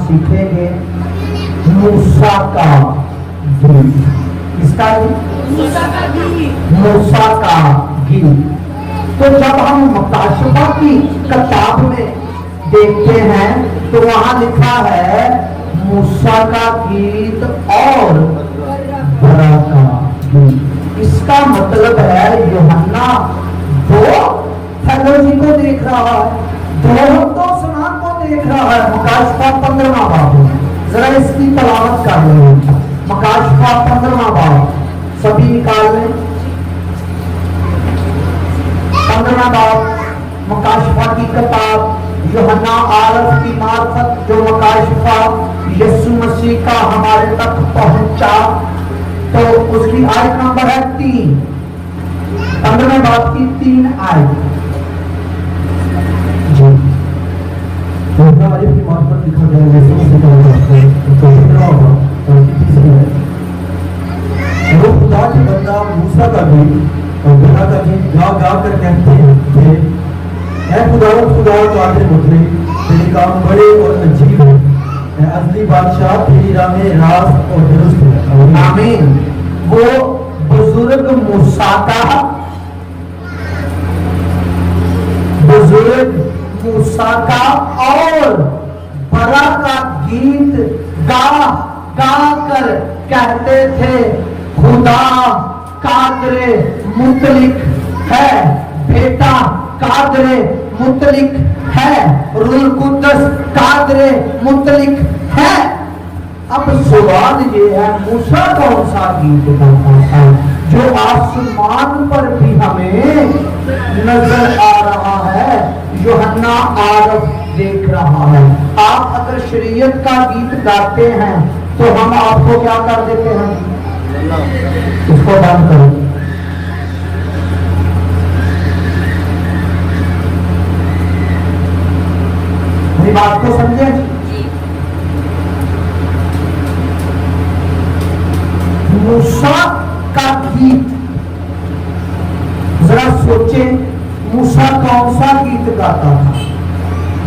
सीखेंगे मूसा का गीत। किसका गीत? मूसा का गीत। तो जब हम मुकाशफा की किताब में देखते हैं तो वहां लिखा है मूसा का गीत और बरा का गीत। इसका मतलब है यूहन्ना दो थैलोजी को देख रहा है, दो स्नान को देख रहा है। मुकाशफा 15वां बाब, जरा इसकी तलावत कर रहे हैं। मुकाशफा 15वां बाब सभी निकाल लें। 15वां बाब मुकाशफा की किताब यूहन्ना आरफ की मार्फत जो मुकाशफा यीशु मसीह का हमारे तक पहुंचा, तो उसकी आयत नंबर है 3। 15वें बाब की 3 आयत जी। यूहन्ना आरफ की मार्फत लिखा गया यीशु मसीह का होगा और तीसरी है वो खुदा के बंदा मूसा का गीत और बरा का गीत गा गा कर कहते थे, ऐ खुदा कादिर मुतले, तेरे काम बड़े और अजीब है, असली बादशाह तेरी राहें राज और दुरुस्त है। आमीन। वो बुजुर्ग मूसा का और बरा का गीत गा गा कर कहते थे, खुदा कादरे मुतलिक है, बेटा कादरे मुतलिक है, रूह कुद्दस कादरे मुतलिक है। अब सवाल ये है, मूसा कौन सा गीत गाता था जो आसमान पर भी हमें नजर आ रहा है, यूहन्ना आरफ देख रहा है। आप अगर शरीयत का गीत गाते हैं तो हम आपको क्या कर देते हैं? इसको बंद करो। मेरी बात को समझे? मूसा का गीत, जरा सोचे, मूसा कौन सा गीत गाता था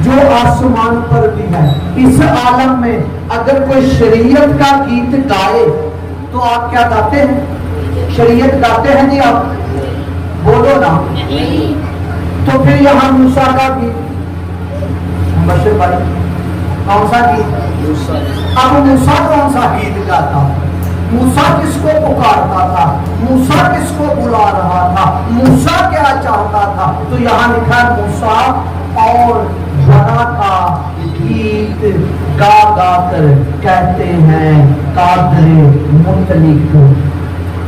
जो आसमान पर भी है? इस आलम में अगर कोई शरीयत का गीत गाए तो आप क्या गाते हैं? शरीयत गाते हैं जी आप? बोलो ना। तो फिर यहाँ मूसा का गीत, बशीर भाई कौन सा गीत? अब मूसा कौन सा गीत गाता? मूसा किसको पुकारता था? मूसा किसको बुला रहा था? मूसा क्या चाहता था? तो यहाँ लिखा है मूसा और बरा का गीत गा गा कर कहते हैं, कादरे मुतलिक,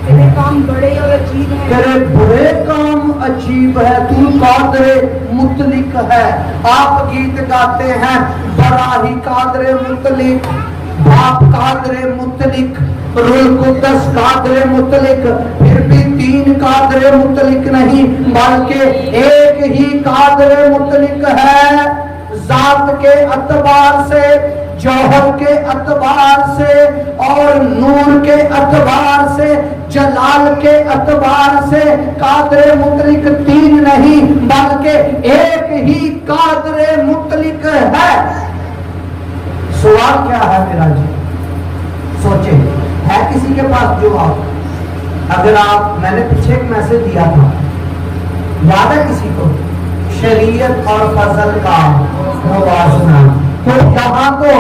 तेरे काम बड़े और अजीब हैं, तेरे बुरे काम अजीब है, तू कादरे मुतलिक है। आप गीत गाते हैं बड़ा ही कादरे मुतलिक, बाप कादरे मुतलिक, रूह कुद्दस कादरे मुतलिक, फिर भी 3 कादरे मुतलिक नहीं बल्कि एक ही कादरे मुतलिक है। जात के अतबार से, जौहर के अतबार से और नूर के अतबार से, जलाल के अतबार से कादरे मुतलिक 3 नहीं बल्कि एक ही कादरे मुतलिक है। सवाल क्या है मेरा जी? सोचे, है किसी के पास जवाब? अगर आप, मैंने पीछे एक मैसेज दिया था, याद है किसी को? शरीयत और फजल का मुवाज़ना। तो यहाँ तो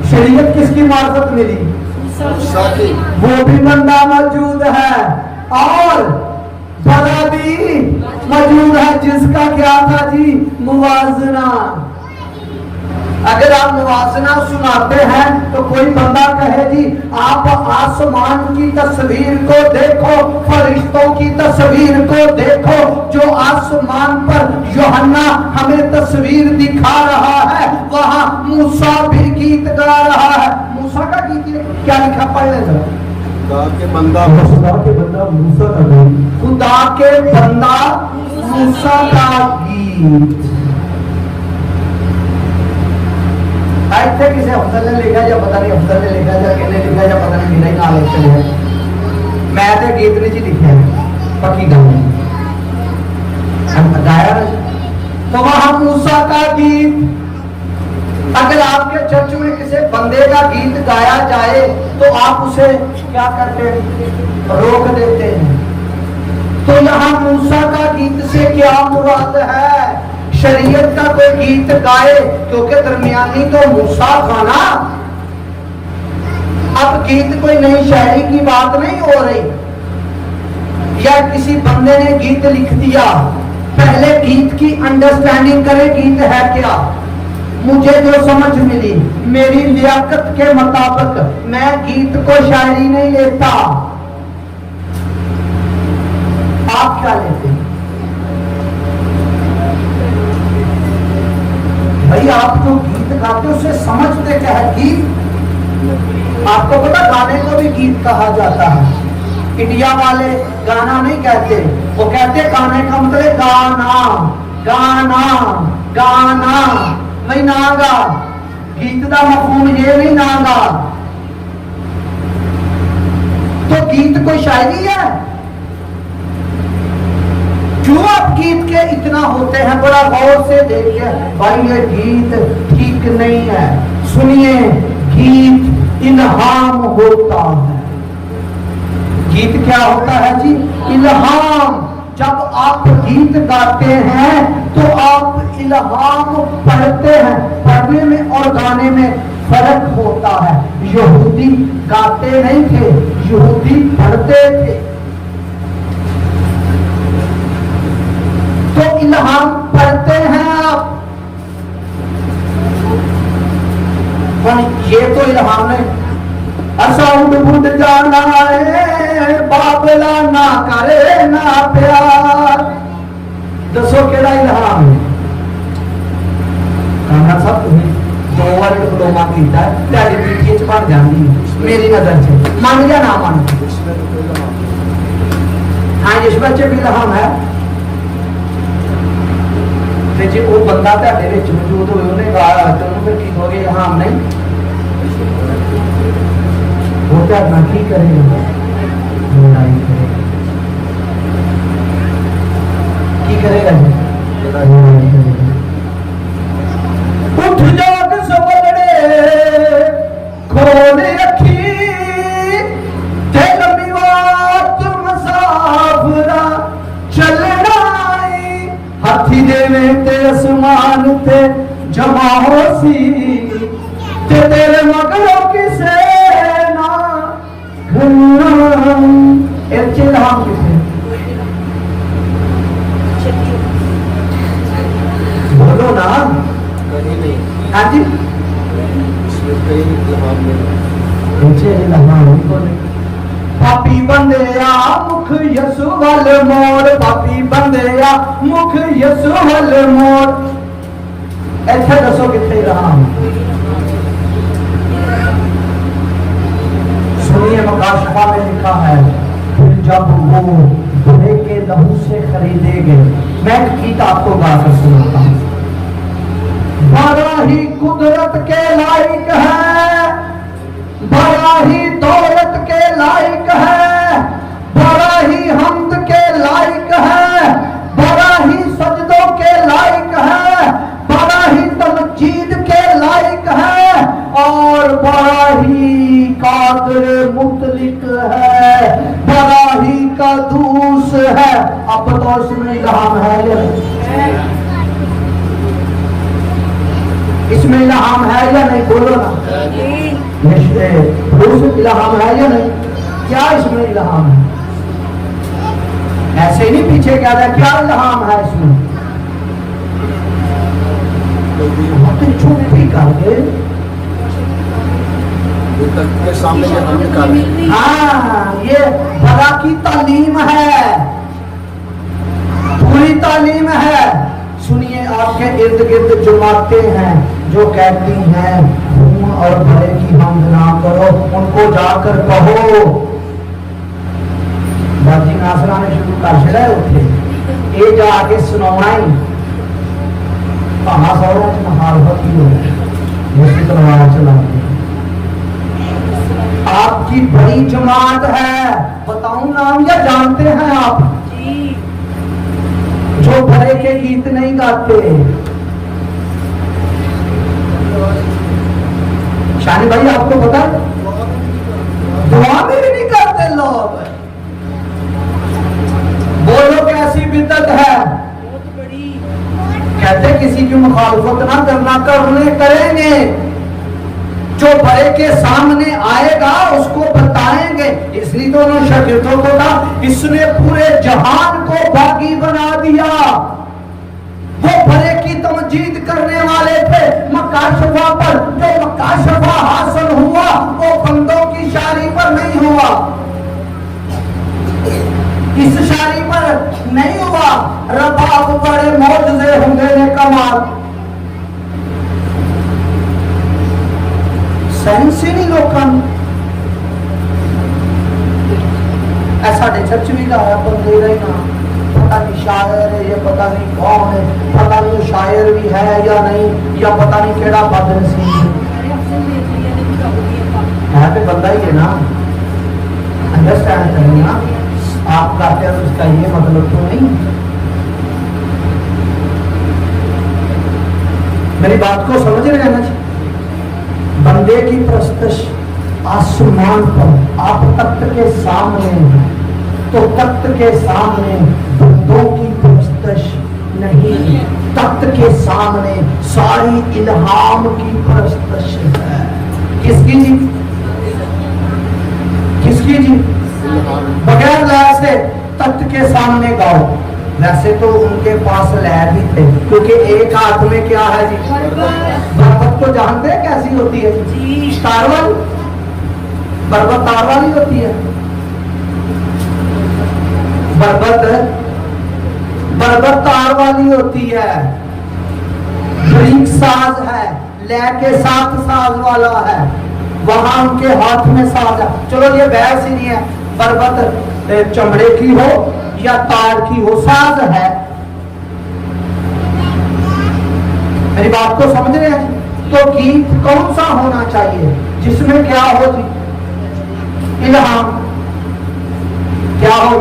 शरीयत किसकी मार्फत मिली? वो भी बंदा मौजूद है और बड़ा भी मौजूद है जिसका क्या था जी? मुवाज़ना। अगर आप मुवाज़ना सुनाते हैं तो कोई बंदा कहे जी आप आसमान की तस्वीर को देखो, फरिश्तों की तस्वीर को देखो, जो आसमान पर यूहन्ना हमें तस्वीर दिखा रहा है, वहां मूसा भी गीत गा रहा है। मूसा का गीत क्या लिखा? पढ़ ले जरा। खुदा के बंदा मूसा का गीत, खुदा के बंदा मूसा का गीत। थे किसी अफसर ने लिखा या पता नहीं अफसर ने लिखा या किसने लिखा या पता नहीं, मेरा ही नाम चले है। मैं तो गीत नहीं जी लिखे है, पक्की गल गाया। तो वहां मूसा का गीत اگر آپ کے چرچ میں کسی بندے کا گیت گایا جائے تو آپ اسے کیا کرتے ہیں؟ روک دیتے ہیں۔ تو یہاں موسیٰ کا گیت سے کیا مراد ہے؟ شریعت کا کوئی گیت گائے، کیونکہ درمیانی تو موسیٰ تھا نا۔ اب گیت کوئی نئی شاعری کی بات نہیں ہو رہی، یا کسی بندے نے گیت لکھ دیا۔ پہلے گیت کی انڈرسٹینڈنگ کرے، گیت ہے کیا؟ مجھے جو سمجھ ملی میری لیاقت کے مطابق میں گیت کو شاعری نہیں لیتا۔ آپ کیا لیتے ہیں بھائی؟ آپ جو گیت گاتے اسے سمجھتے کیا ہے؟ گیت آپ کو پتا گانے کو بھی گیت کہا جاتا ہے۔ انڈیا والے گانا نہیں کہتے، وہ کہتے گانے کا مطلب گانا گانا گانا، نہیں ناگا۔ گیت دا مفہوم یہ نہیں ناگا۔ تو گیت کوئی شاعری ہے؟ کیوں آپ گیت کے اتنا ہوتے ہیں؟ بڑا غور سے دیکھیے بھائی، یہ گیت ٹھیک نہیں ہے۔ سنیے، گیت الہام ہوتا ہے۔ گیت کیا ہوتا ہے جی؟ الہام۔ جب آپ گیت گاتے ہیں تو آپ الہام پڑھتے ہیں۔ پڑھنے میں اور گانے میں فرق ہوتا ہے۔ یہودی گاتے نہیں تھے، یہودی پڑھتے تھے۔ تو الہام پڑھتے ہیں آپ، یہ تو الہام نہیں۔ اساؤنڈ بھٹ جانا ہے بابلا نہ کرے نہ پیار، دسو کیڑا الہام ہے؟ کہنا سب تمہیں دو بار ڈپلوما کیتا ہے، تیاری میٹھی چ بن جاندی میری نظر سے، من یا نہ من؟ ہاں جس بچے بھی الہام ہے، تے جے وہ بندہ تہاڈے وچ موجود ہوئے انہیں گایا تے انہوں پھر کی کہو گے الہام نہیں؟ وہ کرنا کی کرے گا؟ لڑائی کرے گا۔ کی کرے گا جی؟ لڑائی کرے گا۔ اٹھ جاگ سوڑے کھول اکھی تے لمبی وات مسافرہ چلنا آئی، ہاتھی دے میں تے اسمان تے جمع ہو سی تے تیرے مگروں کسے الہام کسے؟ بولو نا۔ ہاں جی، پاپی بندیا مکھ یسو ول موڑ، پاپی بندیا مکھ یسو ول موڑ، ایتھے دسو کتنے الہام؟ سنیے، مکاشفہ میں لکھا ہے پھر جب وہ بڑے کے لہو سے خریدے گئے۔ میں ایک گیت آپ کو گا کر سناتا ہوں۔ بڑا ہی قدرت کے لائق ہے، بڑا ہی دولت کے لائق ہے، بڑا ہی حمد کے لائق ہے، بڑا ہی سجدوں کے لائق ہے، بڑا ہی تمجید کے لائق ہے، اور بڑا ہی قادر مطلق ہے، بڑا ہی قدوس ہے۔ اب بتاؤ اس میں الہام ہے یا نہیں؟ اس میں الہام ہے یا نہیں؟ بولو نا۔ الہام ہے یا نہیں؟ کیا اس میں الہام ہے؟ ایسے نہیں پیچھے کیا تھا، کیا الہام ہے اس میں؟ چھپ بھی کر کے ہاں، یہ بڑا کی تعلیم ہے، پوری تعلیم ہے۔ سنیے، آپ کے ارد گرد جماعتیں ہیں جو کہتی ہیں خون اور بڑے کی حمد نہ کرو، ان کو جا کر کہو۔ باجی ناصرہ نے شروع کر چڑھا اٹھے یہ جا کے سناؤنا ہی کہاں سورا مخالفت ہی ہو اسی تلوار چلا دی۔ آپ کی بڑی جماعت ہے، بتاؤں نام یا جانتے ہیں آپ؟ جو بڑے کے گیت نہیں گاتے، शानी भाई आपको पता है दुआ भी नहीं करते लोग। बोलो कैसी बिदत है। बहुत बड़ी। कहते किसी की मुखालफत ना करना, करने करेंगे। जो बड़े के सामने आएगा उसको बताएंगे। इसलिए तो उन्होंने शागिर्दों को कहा इसने पूरे जहान को बागी बना दिया। वो बड़े की तमजीद करने वाले थे मक्का शफा पर, जो मक्का शफा हासिल हुआ वो बंदों की शारी पर नहीं हुआ, इस शारी पर नहीं हुआ। रबाब बड़े मौजूदे होंगे ने कमाल सेंस ही नहीं लोगों ऐसा चर्च भी गाया बंदे रही ना, पता नहीं शायर है या पता नहीं कौन है, पता नहीं शायर भी है या नहीं, या पता नहीं केड़ा बदनसीब है तो बंदा ही है ना। अंडरस्टैंड करें ना आप कहते हैं उसका ये मतलब तो नहीं। मेरी बात को समझ रहे हैं ना। बंदे की प्रस्तश आसमान पर आप तख्त के सामने हैं, तो तख्त के सामने बंदों की प्रस्तश नहीं, तख्त के सामने सारी इल्हाम की प्रस्तश है। किसकी जी? किसकी जी? बगैर लय से तख्त के सामने गाओ। वैसे तो उनके पास लय भी थे, क्योंकि एक हाथ में क्या है जी? बरबत को जानते हैं कैसी होती है जी? तार वाली। बरबत तार वाली होती है। बरबत तार वाली होती है। बरीक साज है, लय के साथ साज वाला है। वहां उनके हाथ में साज है। चलो ये बहस ही नहीं है, बरबत चमड़े की हो या तार की हो, साज है। मेरी बात को समझ रहे हैं? तो गीत कौन सा होना चाहिए जिसमें क्या हो जी? इल्हाम। क्या हो?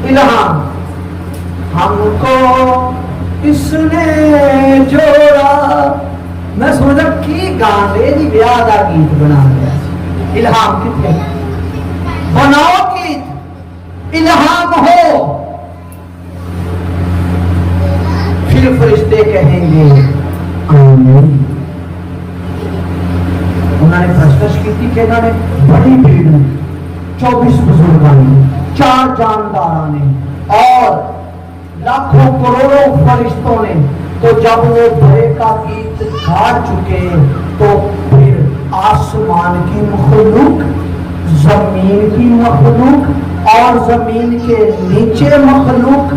इल्हाम। हमको इसने जोड़ा, मैं सोचा की गाने जी ब्याह का गीत बना दिया। इल्हाम कितने बनाओ गीत, इल्हाम हो, फिर फरिश्ते कहेंगे आमीन। उन्होंने प्रस्तश की थी कि उन्होंने बड़ी भीड़ 24 बुजुर्गों ने, 4 जानदारों ने और लाखों करोड़ों फरिश्तों ने, तो जब वो भरे का गीत गा चुके तो फिर आसमान की मखलूक, जमीन की मखलूक और जमीन के नीचे मखलूक,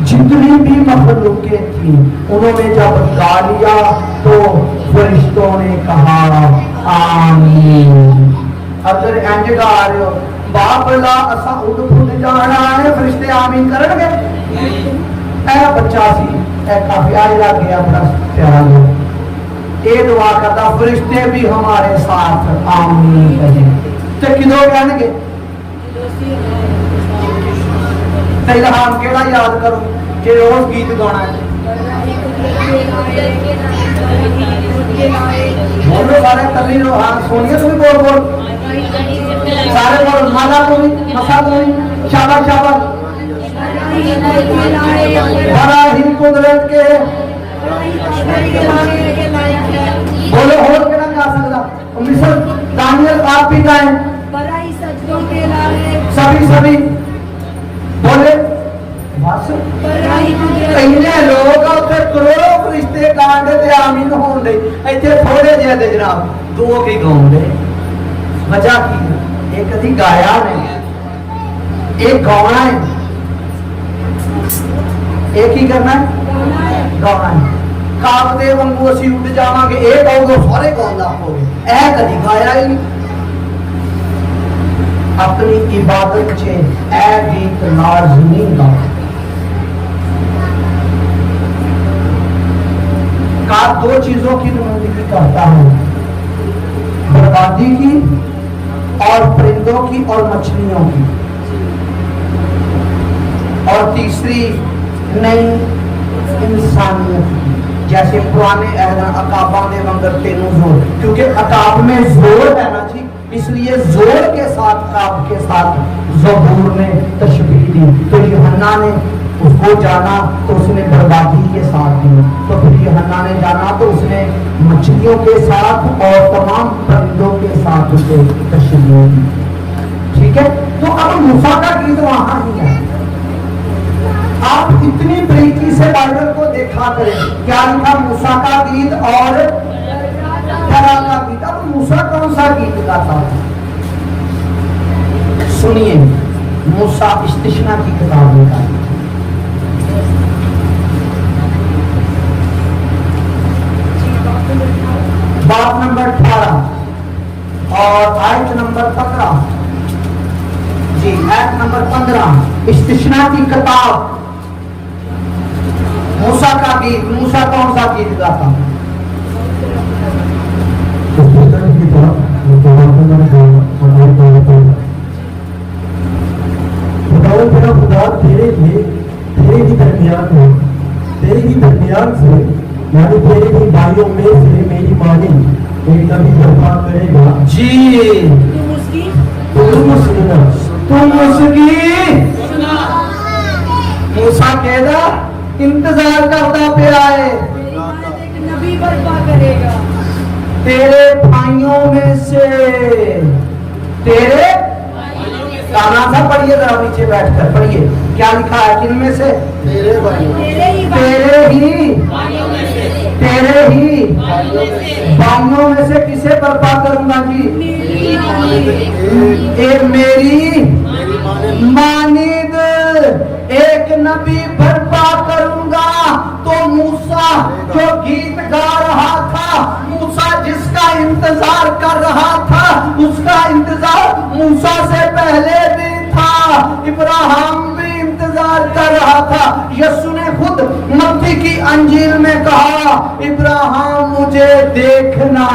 जितनी भी मखलूकें थी, उन्होंने जब गा लिया तो फरिश्तों ने कहा आमीन। अगर इंज गा रहे हो बाबला असा उड़ फुट जाना है, फरिश्ते आमीन करेंगे? ऐ बच्चा सी ऐ काफी आज लग गया, बड़ा प्यारा लोग ये दुआ करता फरिश्ते भी हमारे साथ आमीन करें। तो किदों कहेंगे? इल्हाम केड़ा याद करो जे रोज गीत गाना है। बोलो सारे कली लो, हाँ सोनिया तुम बोल बोल सारे बोल, माला को भी, मसा को भी, शाबाश शाबाश। बड़ा ही कुदरत के बोलो और केड़ा गा सकदा? मिस्र दानियल आप भी गाएं, सभी सभी बोले बस। इन्ने लोग उत्थे करोड़ों फरिश्ते गांदे ते आमीन होण दे, इत्थे थोड़े ਜਿਹੇ दे जनाब दो की गाउंदे। वजह की एक कदी गाया नहीं, एक गाना है, एक ही करना है, गाना है। काब दे वांगू असीं उड़ जावांगे, ਇਹ गाओगे सारे गाउंदा होगे, ऐ कदी गाया ही नहीं। अपनी इबादत चे ऐ गीत लाजमी गाओ। का 2 चीजों की नुमाइंदगी करता है, बर्बादी की और परिंदों की और मछलियों की, और तीसरी नई इंसानियत की। جیسے پرانے عقابہ نے مگر تینوں زور، کیونکہ عقاب میں زور ہے نا جی، اس لیے زور کے ساتھ عقاب کے ساتھ زبور نے تشبیہ دی۔ تو یوحنا نے اس کو جانا تو اس نے بربادی کے ساتھ دی، تو پھر یوحنا نے جانا تو اس نے مچھلیوں کے ساتھ اور تمام پرندوں کے ساتھ اسے تشبیہ دی۔ ٹھیک ہے، تو اب موسیٰ کا گیت وہاں ہی ہے۔ آپ اتنی بریکی سے بائبل کو دیکھا کریں، کیا لکھا؟ موسیٰ کا گیت اور ترا کا گیت۔ اب موسیٰ کون سا گیت گاتا ہے؟ سنیے، موسیٰ استثنا کی کتاب میں گاتا ہے۔ باب نمبر 18 اور آیت نمبر 15، جی آیت نمبر 15، استثنا کی کتاب، موسیٰ کا گیت۔ موسیٰ کون سا گیت گاتا ہے؟ تیرا خدا تیرے ہی درمیان ہے، تیرے ہی درمیان سے یعنی تیرے ہی بھائیوں میں سے میری مانی ایک نبی برپا کرے گا۔ جی تم اس کی موسیٰ کہہ دا انتظار کرتا پہ آئے، ایک نبی برپا کرے گا تیرے بھائیوں میں سے، تیرے کانا تھا، پڑھیے ذرا نیچے بیٹھ کر پڑھیے کیا لکھا ہے، کن میں سے؟ تیرے ہی بھائیوں میں سے کسے برپا کروں گا جی؟ ایک میری مانند ایک نبی برپا کروں گا۔ تو موسیٰ جو گیت گا رہا تھا، موسیٰ جس کا انتظار کر رہا تھا، اس کا انتظار موسیٰ سے پہلے بھی تھا، ابراہیم بھی انتظار کر رہا تھا۔ یسوع نے خود متی کی انجیل میں کہا، ابراہیم مجھے دیکھنا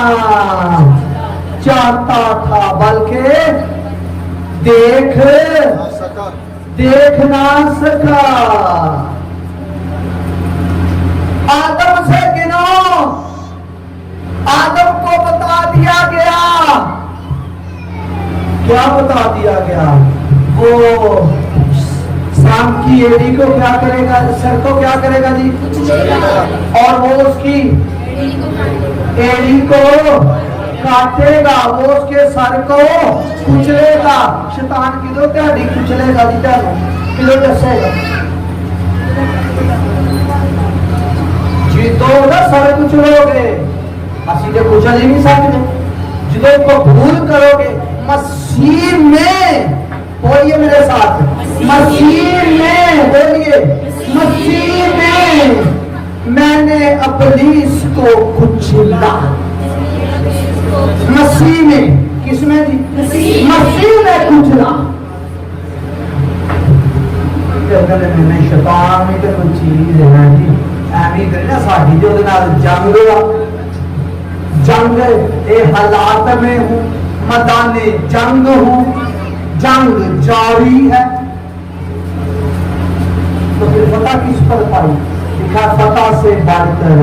چاہتا تھا بلکہ دیکھ نہ سکا۔ آدم سے گنو، آدم کو بتا دیا گیا، کیا بتا دیا گیا؟ وہ سام کی ایڑی کو کیا کرے گا؟ سر کو کیا کرے گا جی؟ اور وہ اس کی ایڑی کو کاٹے گا، وہ اس کے سر کو کچلے گا۔ شیطان کدو تہاڈی کچلے گا جی، کدو دسے گا جی؟ تو سر کچلو گے، اسی تے کچل ہی نہیں سکتے۔ جدو قبول کرو گے مسیح میں، بولیے میرے ساتھ، مسیح میں، بولیے مسیح میں نے ابلیس کو کچلا۔ مسیح میں، کس میں جی؟ مسیح میں کچلا۔ میں شیطان میں تو کوئی چیز ہے جی، ایویں کرنا ساڈی جو جنگ جنگ اے حالات میں ہوں، میدان جنگ ہوں، جنگ جاری ہے۔ تو پھر فتح کس پر پائی؟ لکھا فتح سے بڑھ کر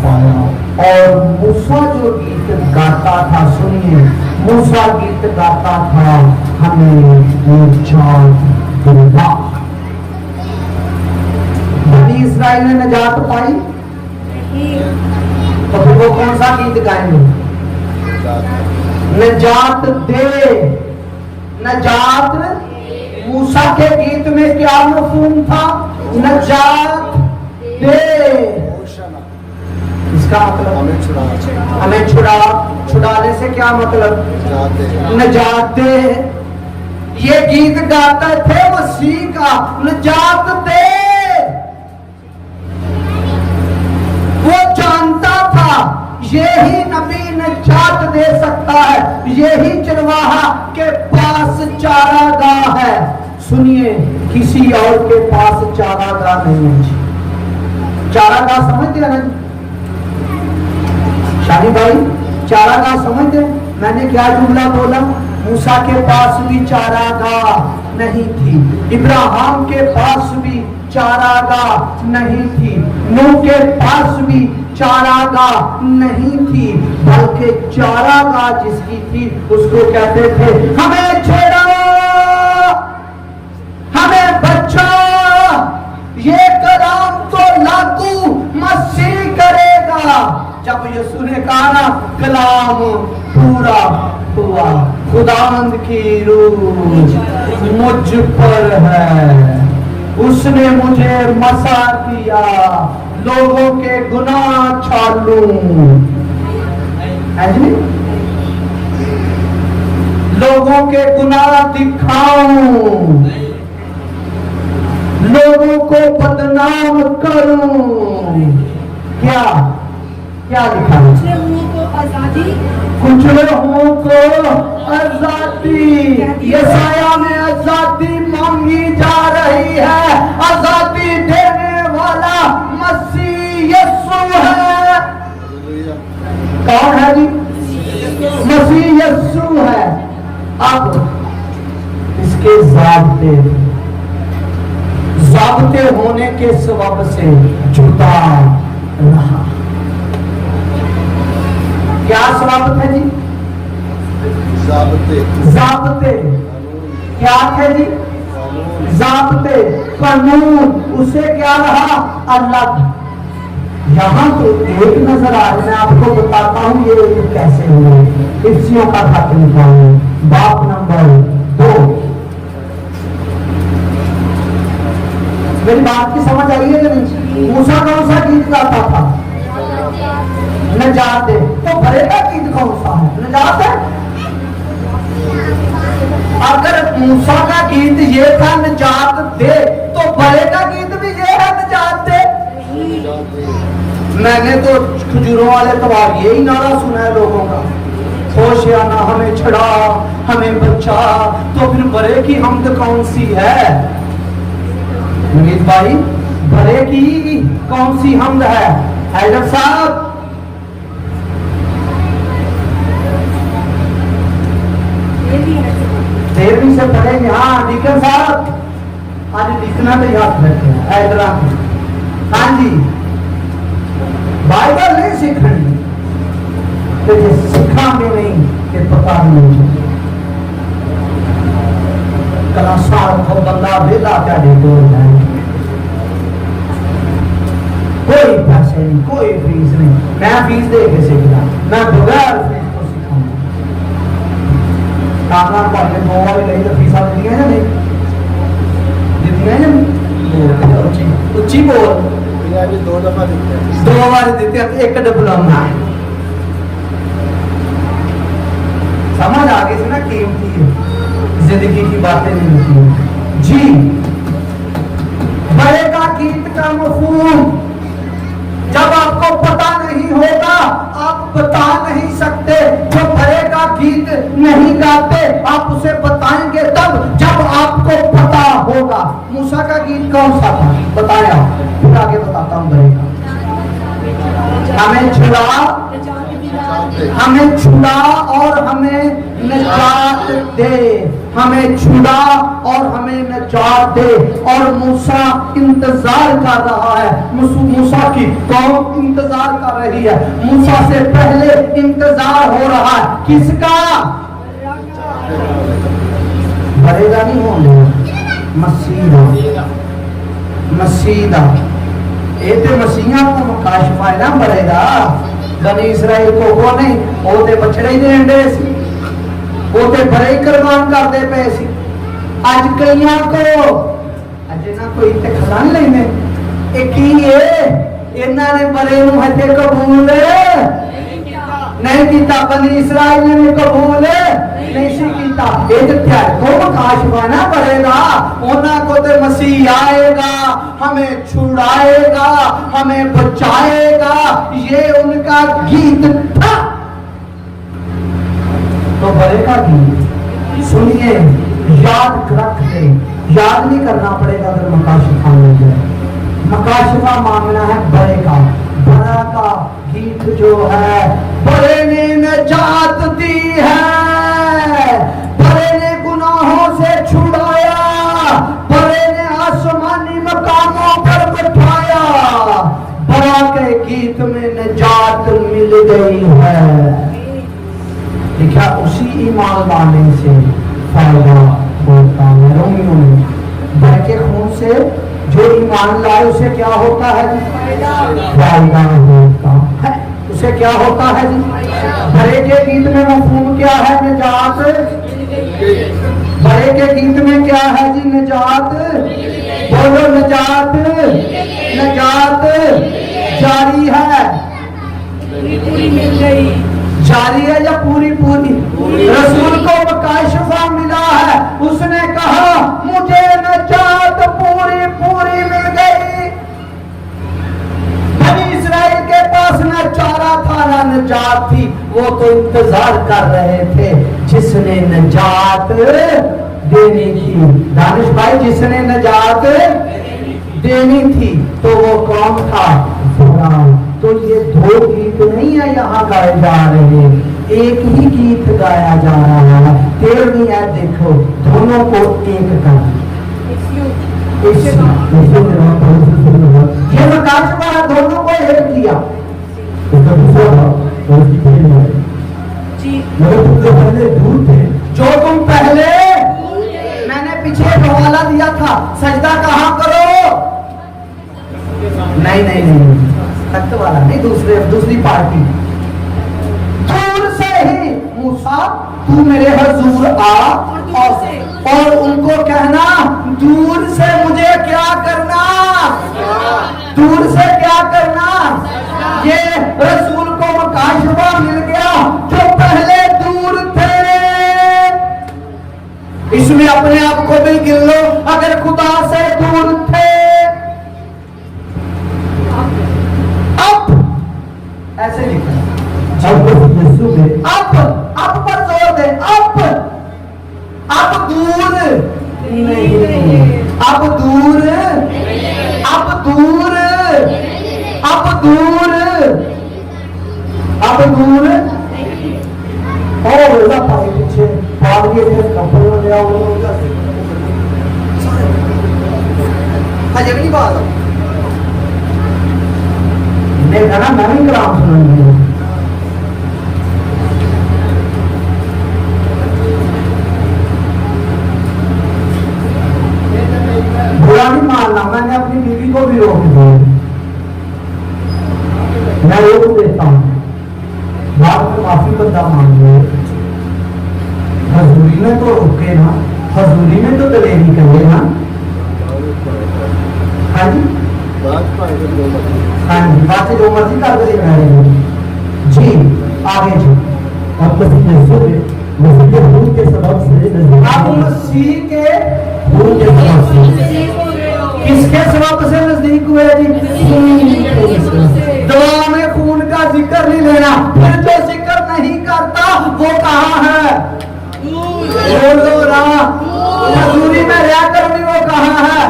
پایا۔ اور موسیٰ جو گیت گاتا تھا، سنیے، موسیٰ گیت گاتا تھا، ہمیں نجات دے گا۔ بنی اسرائیل نے نجات پائی، تو پھر وہ کون سا گیت گائیں گے؟ نجات دے، نجات۔ موسیٰ کے گیت میں کیا مفہوم تھا؟ نجات دے۔ اس کا مطلب ہمیں چھڑانے سے کیا مطلب؟ نجات دے۔ یہ گیت گاتے تھے مسیح کا، نجات دے۔ وہ جانتا تھا یہی نبی نجات دے سکتا ہے، یہی چرواہا کے پاس چارہ گاہ ہے۔ سنیے، کسی اور کے پاس چارہ گاہ نہیں ہے۔ چارہ گاہ سمجھتے ہیں نا شاہی بھائی؟ چارہ گاہ سمجھتے ہیں؟ میں نے کیا جملہ بولا؟ موسیٰ کے پاس بھی چارہ گاہ نہیں تھی، ابراہیم کے پاس بھی चारागाह नहीं थी, नूह के पास भी चारागाह नहीं थी, बल्कि चारागाह जिसकी थी उसको कहते थे हमें छेड़ो, हमें बचाओ। ये कलाम तो लागू मसीह करेगा। जब यीशु ने कहा ना कलाम पूरा हुआ, खुदावंद की रूह मुझ पर है, उसने मुझे मसा दिया लोगों के गुनाह छालूं, है जी? लोगों के गुनाह दिखाऊं, लोगों को बदनाम करूं। क्या क्या लिखा है? कुचले हुओं को आजादी, कुचले हुओं को आजादी। यशाया में आजादी मांगी जा रही है, आजादी देने वाला मसीह यीशु है। कौन है जी? मसीह यीशु है। अब इसके ज़ाब्ते होने के सबब से जुदा रहा। क्या सबब है जी? ज़ाब्ते क्या थे जी? ज़ाब्ते, कानून, उसे क्या रहा? अलग। यहाँ तो एक नजर आ रहा है, मैं आपको बताता हूँ ये कैसे हुए। इफ्सियों का खत निकालो, बाप नंबर 2। मेरी बात की समझ आई है कि नहीं? मूसा कौन सा गीत गाता था? नजात दे। तो भरे का गीत कौन सा है? नजात है। अगर मूसा का गीत ये था नजात दे, तो भरे का गीत भी ये है नजात दे। मैंने तो खजूरों वाले तबार यही नारा सुना है लोगों का, होशियाना हमें छड़ा, हमें बचा। तो फिर भरे की हमद कौन सी है? मुनीत भाई, भरे की कौन सी हमद है? हैदर साहब, तेरहवीं से पढ़ेंगे। हाँ डीकन साहब, आज लिखना तो याद रखें। हैदरा, हाँ जी, बाइबल नहीं सीखनी तो ये सिखांगे नहीं कि पता नहीं। कलासार को बंदा वेला क्या दे दो, कोई पैसे नहीं, कोई फीस नहीं। मैं फीस दे के सीखना, मैं बगैर फीस को सिखाऊंगा। कामना पढ़ने दो वाली नहीं तो फीसा देती है ना? नहीं देती है ना? उच्ची बोल। 2 दफा देते हैं, 2 बार देते हैं, 1 डिप्लोमा है। समझ आगे से ना कीमती है, जिंदगी की बातें नहीं होती जी। बड़े का गीत का मफहूम जब आपको पता नहीं होगा, आप बता नहीं सकते। जो बड़े का गीत नहीं गाते, आप उसे बताएंगे तब जब आपको पता होगा। मूसा का गीत कौन सा था बताया? फिर आगे बताता हूँ। बड़े का हमें छुड़ा और हमें नजात दे, हमें छुड़ा और हमें नजात दे। और मूसा इंतजार कर रहा है। मूसा की कौम इंतजार कर रही है। मूसा से पहले इंतजार हो रहा है किसका? भरेगा नहीं होने, मसीदा ये तो मसीहा को मुकाशफा है ना। भरेगा बनी इसराइल को वो नहीं, वो ते बछड़े ही देन दे सी, वो ते भरे ही कुर्बान कर दे पे सी। अज कईयां को अज ना कोई ते खला नहीं लेने, एक ही है इन्हां ने भरे नूं हथे कबूल नहीं कीता। बनी इसराइल ने कबूल नहीं सी कीता। ये तो क्या को मुकाशफा ना भरेगा, उन्हां को ते मसीह आएगा, हमें छुड़ाएगा, हमें बचाएगा। ये उनका गीत था। तो बड़े का गीत सुनिए, याद रख ले। याद नहीं करना पड़ेगा अगर मकाशिफा मिल जाए। मकाशिफा मांगना है बड़े का। बड़ा का गीत जो है, बड़े ने नजात दी है, बड़े ने गुनाहों से छुड़ाया, बड़े ने आसमानी मकामों गीत में निजात मिल गई है। देखा, उसी ईमान लाने से फायदा होता है। रोमियो में बह के खून से जो ईमान लाए उसे क्या होता है जी? फायदा होता है। उसे क्या होता है जी? भरे के गीत में मफहूम क्या है? निजात। भरे के गीत में क्या है जी? निजात। बोलो निजात। निजात जारी है, पूरी मिल गई। जारी है या पूरी पूरी? रसूल को मुकाशफा मिला है, उसने कहा मुझे निजात पूरी पूरी मिल गई। बनी इस्राएल के पास न चारा था न निजात थी, वो तो इंतजार कर रहे थे जिसने निजात देनी थी। दानिश भाई, जिसने निजात देनी थी तो वो कौन था? फरौन। तो ये दो गीत नहीं है यहाँ गाए जा रहे, एक ही गीत गाया जा रहा है। 13वीं आयत देखो, दोनों को एक कर। ये मुकाशफा है, दोनों को एक किया। उसका दूसरा भाव और उसकी पहली है, मगर तुम जो पहले दूर थे, जो तुम पहले, मैंने पीछे हवाला दिया था, सजदा कहाँ करो? नहीं नहीं नहीं, तख्त वाला नहीं, दूसरी पार्टी। दूर से ही मूसा तू मेरे हजूर आ, और उनको कहना दूर से मुझे क्या करना? दूर से क्या करना? ये रसूल को मुकाशफा मिल गया, जो पहले दूर थे। इसमें अपने आप को भी गिन लो, अगर खुदा से दूर थे, अब ऐसे लिखा, अब यीशु में अब पर जोर दे, अब दूर नहीं, अब दूर, अब दूर, अब दूर, अब दूर। और बोला पाए पीछे भाग गए थे, कपड़े में गया वो हजे भी नहीं बात मैं कहना, मैं भी कलाम सुनेंगे। बुरा नहीं मानना, मैंने अपनी बीवी को भी रोक दिया, मैं रोक देता हूँ, बाद में माफी बंदा मांग ले। हजूरी में तो रुके ना, हजूरी में तो दलेरी करे ना। हाँ जी, हाँ जी, बात जो मर्जी कर दे जी। आगे जी, अब मसीह यीशु के खून के सबब से, आप मसीह के खून के सबब से, किसके सबब से नजदीक हुए जी? दुआ में खून का जिक्र नहीं लेना, फिर जो जिक्र नहीं करता वो कहाँ है? बोलो रहा, हजूरी में रह कर भी वो कहाँ है?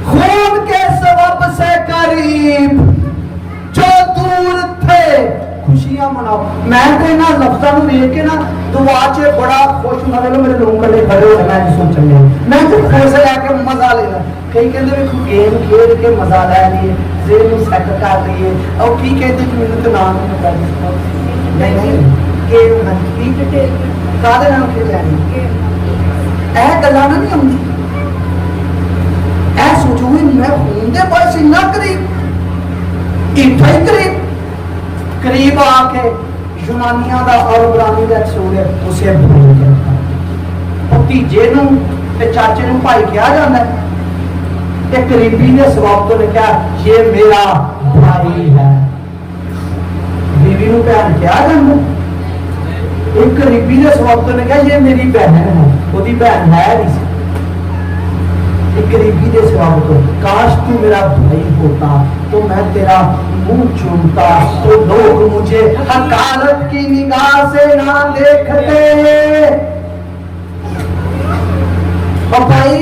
खून के सबब से करीब, जो दूर थे खुशियां मनाओ। मैं तो इन्ह लफ्जां नूं देख के ना दुआ च बड़ा खुश होना, मेरे लोग कदे खड़े हो जाना जी सोचन में, मैं तो खुश लैके मजा लेना। कई कहते भी गेम खेल के मजा लै लिए, जेल नूं सैट कर लिए, और की कहते कि मैनूं तो नाम नहीं पता। नहीं नहीं, गेम नहीं, कादे नाल खेलनी ਇਹ ਗੱਲਾਂ ਨਾ ਨਹੀਂ ਆਉਂਦੀ। ਇਹ ਸੋਚੋ ਵੀ ਮੈਂ खून ਦੇ ਪਾਸ ਇੰਨਾ ਕਰੀਬ, ਇੱਥਾ ਹੀ करीब आके यूनानिया का और इब्रानी का सूर्य उसे भाई कहता, भतीजे नूं ते चाचे नूं भाई कहा जाता है। ते करीबी के सबब तो ने कहा ये मेरा भाई है, बीवी नूं भैन कहा जाता है। एक करीबी के सबब तो ने कहा ये मेरी बहन है, ओदी बहन है नहीं सी। गरीबी के सबब तो काश तू मेरा भाई होता तो मैं तेरा मुंह चूमता, तो लोग मुझे हकारत की निगाह से ना देखते। और भाई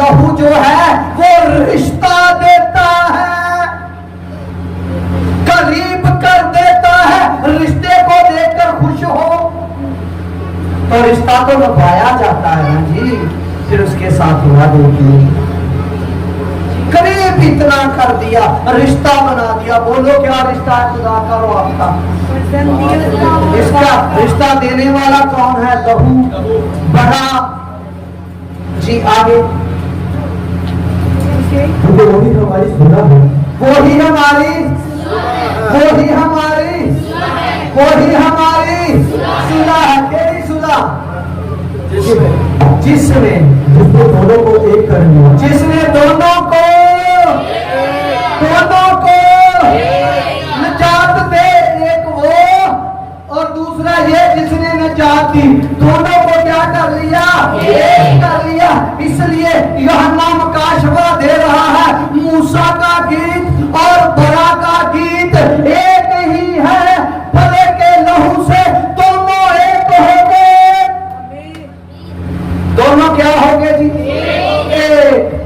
लहू जो है वो रिश्ता देता है, करीब कर देता है। रिश्ते को देखकर खुश हो तो रिश्ता तो निभाया जाता है ना जी, फिर उसके साथ वादे किए, करीब सिर्फ इतना कर दिया, रिश्ता बना दिया। बोलो क्या रिश्ता है खुदा का और आपका? इसका रिश्ता देने वाला कौन है? लहू बड़ा जी। आगे क्योंकि वही हमारी सुना है, वही हमारी वही हमारी वही हमारी सुलह है। केड़ी सुलह? जिसमें जिसको दोनों को एक कर दिया, जिसने दोनों को निजात दे, एक वो और दूसरा ये जिसने निजात दी, दोनों को क्या कर लिया? एक कर लिया। इसलिए यूहन्ना मकाशवा दे रहा है, मूसा का गीत और बड़ा का गीत एक ही है, भले के लहू से दोनों एक हो गए। दोनों क्या हो गए जी? एक।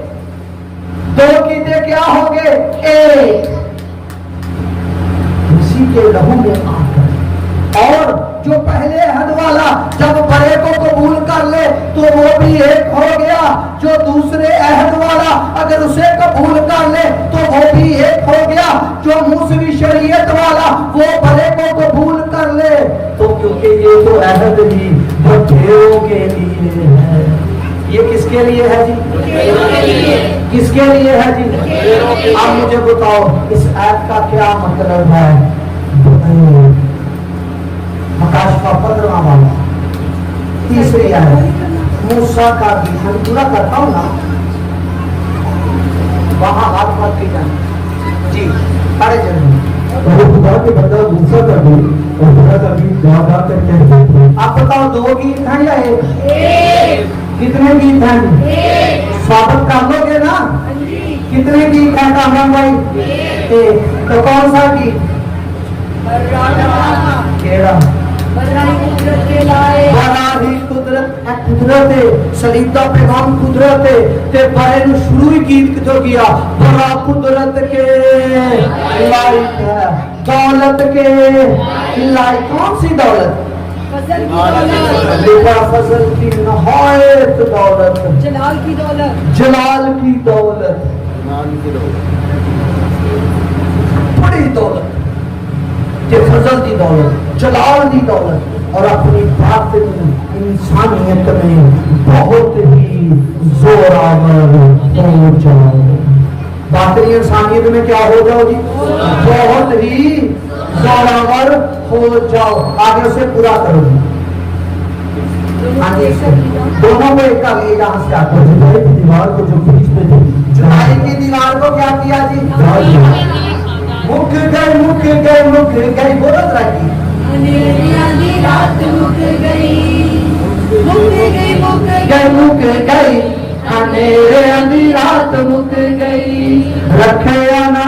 दो गीते क्या हो गए? एक। उसी के लहू में आकर, और जो पहले हद वाला जब बड़े को कबूल कर ले तो वो भी एक हो गया, जो दूसरे अहद वाला अगर उसे कबूल कर ले तो वो भी एक हो गया, जो मूसवी शरीयत वाला वो बड़े को कबूल कर ले तो, क्योंकि ये तो अहद ही बड़ों के लिए है। ये किसके लिए है जी? किसके लिए है जी? आप मुझे बताओ इस ऐप का क्या मतलब है? मकाशवा 15वां वाला, तीसरी आयत, मूसा का गीत। मैं पूरा करता हूँ ना, वहां हाथ मत की जाए जी। अरे जरूर और वो खुदा के बंदा मूसा का गीत और खुदा का गीत गा गा कर कहते थे। आप बताओ दो गीत हैं या एक? कितने गीत हैं? स्वागत कर लोगे ना? कितने गीत हैं कामरान भाई? एक। तो कौन सा गीत? केड़ा? बड़ा ही कुदरत है, कुदरत है सलीब दा पैगाम कुदरत है ते बड़े नु शुरू ही गीत किथों किया? बड़ा कुदरत के लायक है, दौलत के लायक। कौन सी दौलत? लिखा फजल की नहायत दौलत, जलाल की दौलत, जलाल की दौलत, बड़ी दौलत, ये फजल की दौलत, जलाल की दौलत, और अपनी बातिनी इंसानियत में बहुत ही जोरावर हो जाओ। बातिनी इंसानियत में क्या हो जाओ जी? बहुत ही जोरावर हो जाओ। आगे से पूरा करो जी। दोनों को एक कर लिए जहां से आकर जुदाई की दीवार को जो बीच में थी, जुदाई की दीवार को क्या किया जी? मुक गए मुक गए मुक गई। बोलो जरा की रात मुक गई, मुक गई, मुक गई मुक गई, अंधेरे अंधी रात मुक गई। रखे ना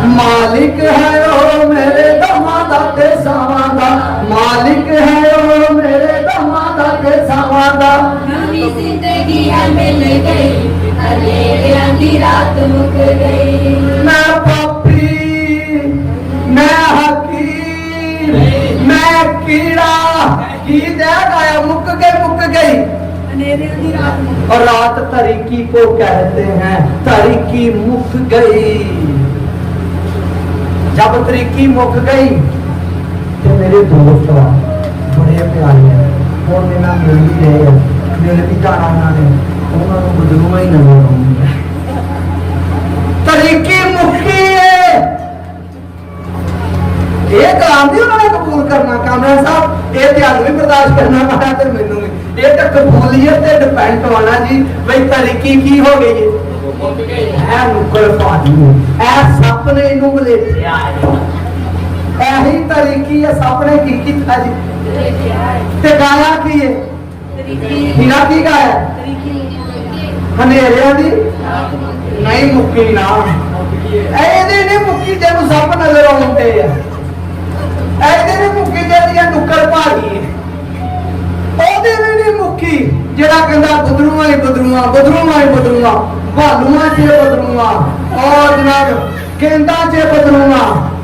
मालिक है ओ मेरे दमादा ते सावादा, मालिक है ओ मेरे दमादा ते सावादा। नवी जिंदगी है मिल गई, अंधेरे अंधी रात मुक गई। मैं पापी, मैं हकीर, मैं कीड़ा, की गाया मुक गई। अंधेरे अंधी रात मुक और रात तरीकी को कहते हैं, तरीकी मुक गई। जब तरीकी मुक गई तो मेरे दोस्त बड़े प्यारे हैं, और मेरा मिल भी रहे हैं, मिल भी जाना उन्होंने, उन्होंने बदलूंगा ही नजर आऊंगा। तरीकी मुक्की है, ये कलाम नहीं उन्होंने कबूल करना। कामरान साहब ये ध्यान भी बर्दाश्त करना पड़ा तो मैनू भी ये तो कबूलियत से डिपेंड होना जी। भाई तरीकी की हो गई है नुक्कड़ पानी, ऐ सप ने इनू बलेटिया, ऐही तरीकी है सप ने की था जी। ते गाया की है? हीरा की गाया? हनेरिया दी नहीं मुक्की ना, ऐदी नहीं मुक्की जब सप नजर आते हैं, ऐदी नहीं मुक्की जब नुक्कड़ पाली है, ओदी भी नहीं मुक्की जेड़ा कहंदा बदरूआ ही बदरूआ, बदरूआ ही बदरूआ, भालूआ च बदरूआ, और जनाब गेंदा च बदरूआ,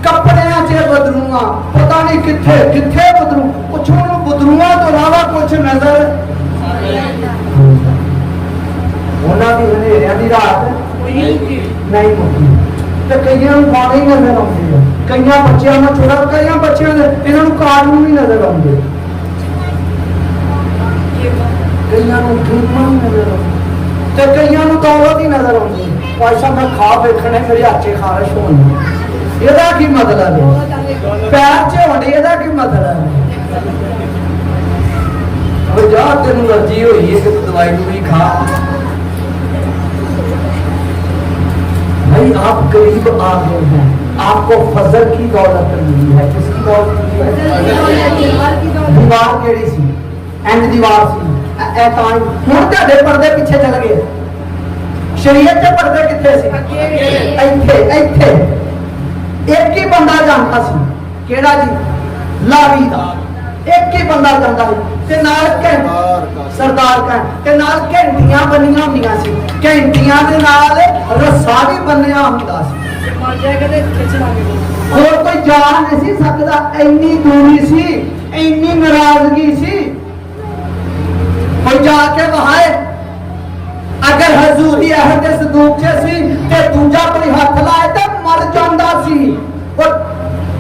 कपड़िया च बदरूआ, पता नहीं किथे किथे बदरू, कुछ बदरूआ तो इलावा कुछ नजर ਉਹਨਾਂ ਦੀ ਹਨੇਰਿਆਂ ਦੀ ਰਾਤ ਨਹੀਂ ਮੁੱਕੀ। ਤੇ ਕਈਆਂ ਨੂੰ ਖਾਣੇ ਹੀ ਨਜ਼ਰ ਆਉਂਦੇ ਆ, ਕਈਆਂ ਬੱਚਿਆਂ ਨੂੰ ਛੋੜਾ, ਕਈਆਂ ਬੱਚਿਆਂ ਦੇ ਇਹਨਾਂ ਨੂੰ ਕਾਰਟੂਨ ਵੀ ਨਜ਼ਰ ਆਉਂਦੇ, ਕਈਆਂ ਨੂੰ ਫਿਲਮਾਂ ਵੀ ਨਜ਼ਰ ਆਉਂਦੇ, ਤੇ ਕਈਆਂ ਨੂੰ ਦੌਲਤ ਹੀ ਨਜ਼ਰ ਆਉਂਦੀ। ਭਾਈ ਸਾਹਿਬ ਮੈਂ ਖਾ ਵੇਖਣੇ ਮੇਰੇ ਹੱਥੇ ਖਾਰਸ਼ ਹੋਣੀ, ਇਹਦਾ ਕੀ ਮਤਲਬ ਹੈ? ਪੈਰ 'ਚ ਹੋਣੀ, ਇਹਦਾ ਕੀ ਮਤਲਬ ਹੈ? ਉਹ ਜਾ ਤੈਨੂੰ ਅਲਰਜੀ ਹੋਈ ਹੈ ਕਿ ਤੂੰ ਦਵਾਈ ਦੂਈ खा। भाई आप करीब आ गए हैं, आपको फजल की दौलत मिली है। किसकी दौलत मिली है? दीवार केड़ी सी? इंज दीवार सी, ए तां हुण तुहाडे पर्दे पीछे चल गए। शरीयत के पर्दे किथे सी? ਇੱਥੇ ਇੱਥੇ एक ही बंदा जानता सी, केड़ा जी? लावी दा एक ही बंदा जानता सी, ते नाल सरदार का ते नाल घंटियां बनियां हुंदियां सी, घंटियां दे नाल रस्सा भी बन्निया हुंदा सी। होर कोई जा नहीं सी सकदा, इन्नी दूरी सी, इन्नी नाराजगी सी। कोई जाके वहाए अगर हजूरी अहद सदूक च सी ते दूजा कोई हथ लाए ते मर जांदा सी। और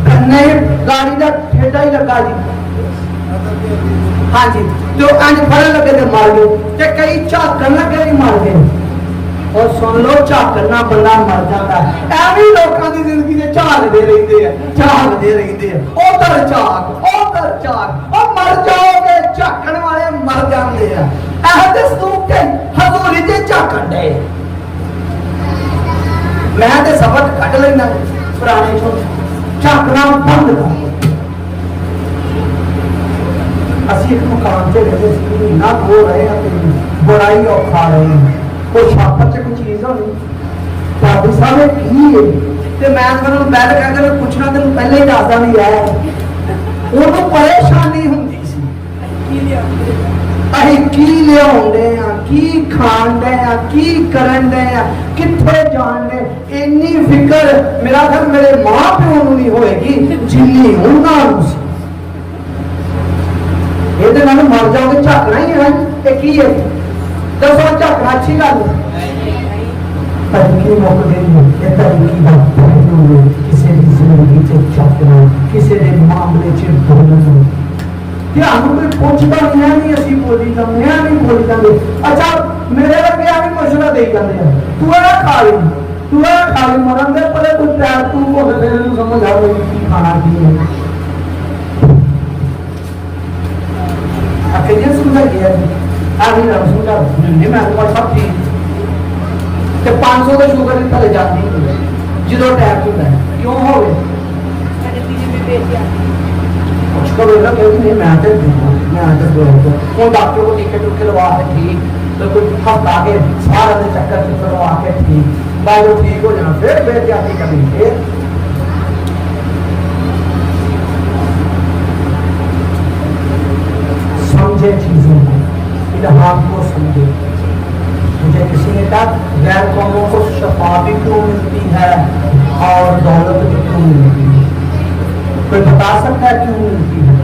कन्ने गाड़ी दा ठेडा ही लगा जी, हाँ जी, जो अंज फड़न लगे तो मर गए, ते कई झाकन लगे भी मर गए। और सुन लो, झाकना बंदा मर जाता है। एवं लोगों की जिंदगी में झाकते रहते हैं, झाकते रहते हैं, उधर झाक उधर झाक, और मर जाओगे, झाकन वाले मर जाते हैं। अहद सदूक के हजूरी ते झाकन दे। मैं तो सबक कट लेना पुराने चो, झाकना बंद कर। ਅਸੀਂ ਇੱਕ ਮਕਾਨ 'ਚ ਰਹਿੰਦੇ ਸੀ, ਮਹੀਨਾ ਹੋ ਰਹੇ ਆ ਤੇ ਬੜਾ ਹੀ ਔਖਾ ਰਹੇ ਹਾਂ। ਕੋਈ ਛਾਪਰ 'ਚ ਕੋਈ ਚੀਜ਼ ਹੋਣੀ, ਭਾਬੀ ਸਾਹਿਬ ਇਹ ਕੀ ਹੈ? ਤੇ ਮੈਂ ਤੁਹਾਨੂੰ ਬੈਠ ਕੇ ਅਗਰ ਪੁੱਛਣਾ ਤੈਨੂੰ ਪਹਿਲਾਂ ਹੀ ਦੱਸਦਾ ਨਹੀਂ ਆਇਆ। ਉਹਨੂੰ ਪਰੇਸ਼ਾਨੀ ਹੁੰਦੀ ਸੀ, ਅਸੀਂ ਕੀ ਲਿਆਉਂਦੇ ਆ, ਕੀ ਖਾਂਦੇ ਆ, ਕੀ ਕਰਨ ਦੇ ਆ, ਕਿੱਥੇ ਜਾਣਦੇ। ਇੰਨੀ ਫਿਕਰ ਮੇਰਾ ਘਰ ਮੇਰੇ ਮਾਂ ਪਿਓ ਨੂੰ ਨਹੀਂ ਹੋਏਗੀ ਜਿੰਨੀ ਉਹਨਾਂ ਨੂੰ ਸੀ। ਇਹਦੇ ਨਾਲ ਮਰ ਜਾਓਗੇ, ਝਾਕਣਾ ਹੀ ਹੈ। ਇਹ ਕੀ ਹੈ ਦੱਸੋ? ਝਾਕਣਾ ਅੱਛੀ ਗੱਲ ਹੈ? ਤਰੀਕੇ ਮੁੱਕਦੇ ਨੇ, ਇਹ ਤਰੀਕੇ ਦਾ ਪਹਿਲੂ ਕਿਸੇ ਦੀ ਜ਼ਿੰਦਗੀ 'ਚ ਝਾਕਣਾ, ਕਿਸੇ ਦੇ ਮਾਮਲੇ 'ਚ ਬੋਲਣਾ। ਧਿਆਨ ਕੋਈ ਪੁੱਛਦਾ ਨਹੀਂ, ਅਸੀਂ ਬੋਲੀ ਜਾਂਦੇ ਆ, ਨਹੀਂ ਬੋਲੀ ਜਾਂਦੇ। ਅੱਛਾ ਮੇਰੇ ਵਰਗੇ ਆ ਵੀ ਮਸ਼ਵਰਾ ਦੇ ਜਾਂਦੇ ਆ, ਤੂੰ ਇਹ ਖਾ ਲਈ, ਤੂੰ ਇਹ ਖਾ ਲਈ, ਮਰਨ ਦੇ ਪਰੇ ਕੋਈ ਪੈਰ ਤੂੰ ਹੋ ਗਏ ਨੂੰ ਸਮਝ ਆਵੇ ਕੀ ਖਾਣਾ ਕੀ ਹੈ। akhirnya sudah dia akhirnya sudah ini मैं तो सब ठीक ते 500 का शुगर ही थले जाती है जो टैप होता है क्यों हो गए उसको बोला कि नहीं मैं आते वो डॉक्टर को टिकट उठ के लगा के ठीक तो कुछ हफ्ता आगे सारा दिन चक्कर करवा के ठीक भाई वो ठीक हो जाना फिर जाती कभी फिर समझे चीजों को, इल्हाम को समझे। मुझे किसी ने कहा गैर कौमों को शफा भी क्यों मिलती है और दौलत भी क्यों मिलती है? कोई बता सकता है क्यों मिलती है?